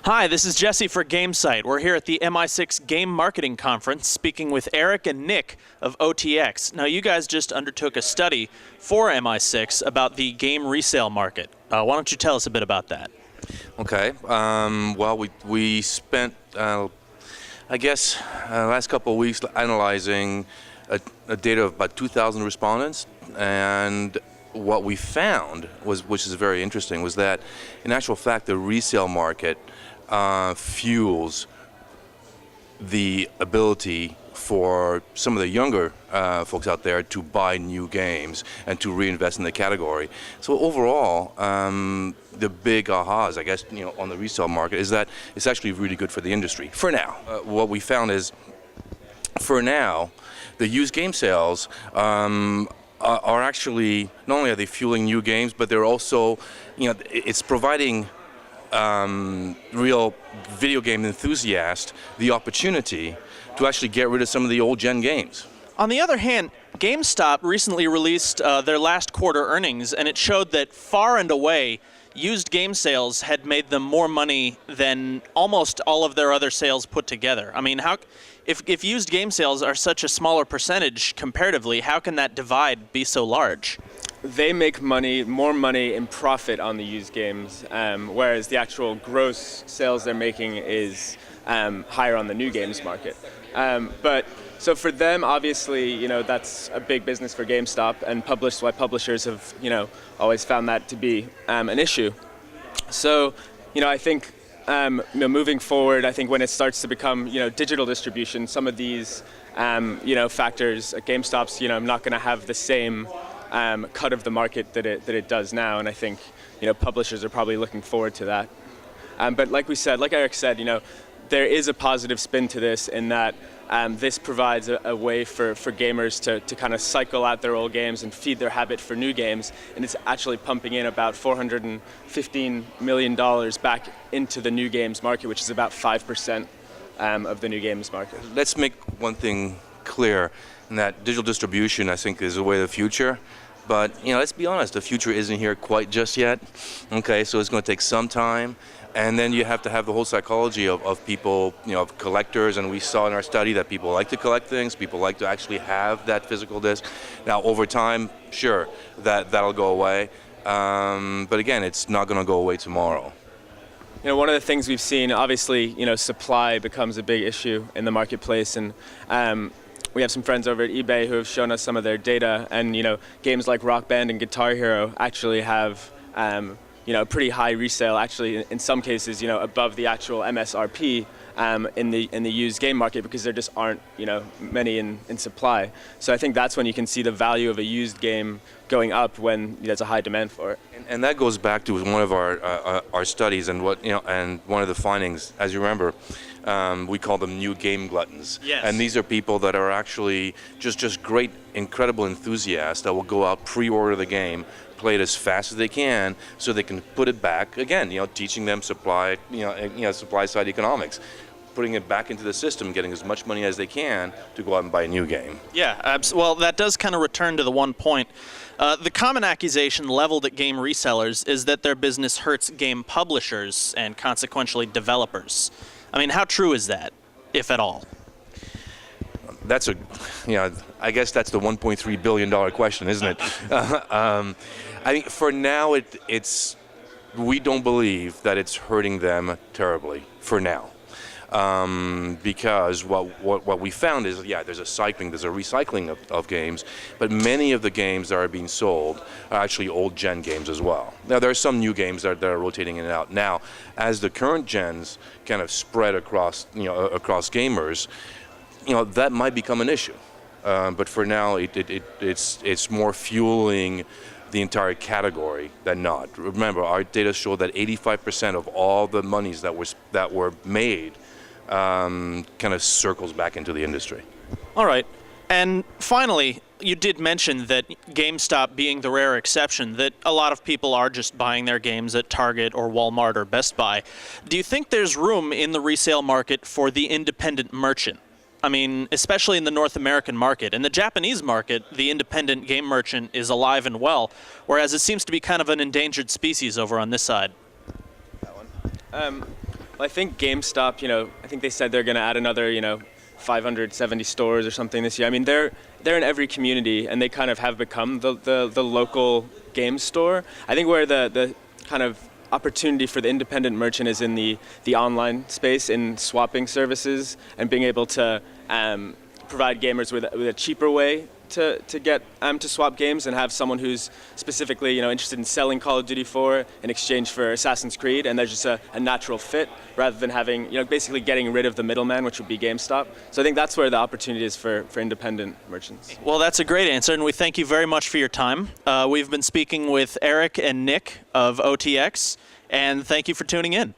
Hi, this is Jesse for GameSite. We're here at the MI6 Game Marketing Conference speaking with Eric and Nick of OTX. Now, you guys just undertook a study for MI6 about the game resale market. Why don't you tell us a bit about that? Okay. Well, we spent, I guess, last couple of weeks analyzing a data of about 2,000 respondents, and what we found which is very interesting, was that in actual fact the resale market fuels the ability for some of the younger folks out there to buy new games and to reinvest in the category. So overall, the big ahas, I guess, on the resale market is that it's actually really good for the industry for now. What we found is, for now, the used game sales are actually, not only are they fueling new games, but they're also, it's providing real video game enthusiasts the opportunity to actually get rid of some of the old gen games. On the other hand, GameStop recently released their last quarter earnings, and it showed that far and away, used game sales had made them more money than almost all of their other sales put together. I mean, if used game sales are such a smaller percentage comparatively, how can that divide be so large? They make more money in profit on the used games, whereas the actual gross sales they're making is higher on the new games market. So for them, obviously, that's a big business for GameStop, and publishers have, always found that to be an issue. So, I think, moving forward, I think when it starts to become, digital distribution, some of these, factors, GameStop's, not going to have the same cut of the market that it does now, and I think, publishers are probably looking forward to that. But like Eric said, there is a positive spin to this in that this provides a way for gamers to kind of cycle out their old games and feed their habit for new games, and it's actually pumping in about $415 million back into the new games market, which is about 5% of the new games market. Let's make one thing clear, and that digital distribution, I think, is the way of the future. But, let's be honest, the future isn't here quite just yet. Okay, so it's going to take some time. And then you have to have the whole psychology of people, of collectors, and we saw in our study that people like to collect things, people like to actually have that physical disc. Now, over time, sure, that'll go away. But again, it's not going to go away tomorrow. One of the things we've seen, obviously, supply becomes a big issue in the marketplace, and we have some friends over at eBay who have shown us some of their data, and games like Rock Band and Guitar Hero actually have pretty high resale, actually in some cases, above the actual MSRP in the used game market, because there just aren't, many in supply. So I think that's when you can see the value of a used game going up, when there's a high demand for it. And that goes back to one of our studies, and and one of the findings, as you remember, we call them new game gluttons. Yes. And these are people that are actually just great, incredible enthusiasts that will go out, pre-order the game, play it as fast as they can, so they can put it back again. Teaching them supply side economics, putting it back into the system, getting as much money as they can to go out and buy a new game. Yeah, well, that does kind of return to the one point. The common accusation leveled at game resellers is that their business hurts game publishers and consequentially developers. I mean, how true is that, if at all? That's I guess that's the $1.3 billion question, isn't it? I think for now, we don't believe that it's hurting them terribly for now. Because what we found is, there's a recycling of games, but many of the games that are being sold are actually old gen games as well. Now, there are some new games that are rotating in and out. Now, as the current gens kind of spread across gamers, that might become an issue. But for now, it's more fueling the entire category than not. Remember, our data show that 85% of all the monies that were made kind of circles back into the industry. All right. And finally, you did mention that GameStop being the rare exception, that a lot of people are just buying their games at Target or Walmart or Best Buy. Do you think there's room in the resale market for the independent merchant? I mean, especially in the North American market. In the Japanese market, the independent game merchant is alive and well, whereas it seems to be kind of an endangered species over on this side. That one. I think GameStop, I think they said they're going to add another, 570 stores or something this year. I mean, they're in every community, and they kind of have become the local game store. I think where the kind of opportunity for the independent merchant is in the online space, in swapping services, and being able to provide gamers with a cheaper way to get to swap games, and have someone who's specifically interested in selling Call of Duty 4 in exchange for Assassin's Creed, and there's just a natural fit rather than having basically getting rid of the middleman, which would be GameStop. So I think that's where the opportunity is for independent merchants. Well, that's a great answer, and we thank you very much for your time. We've been speaking with Eric and Nick of OTX, and thank you for tuning in.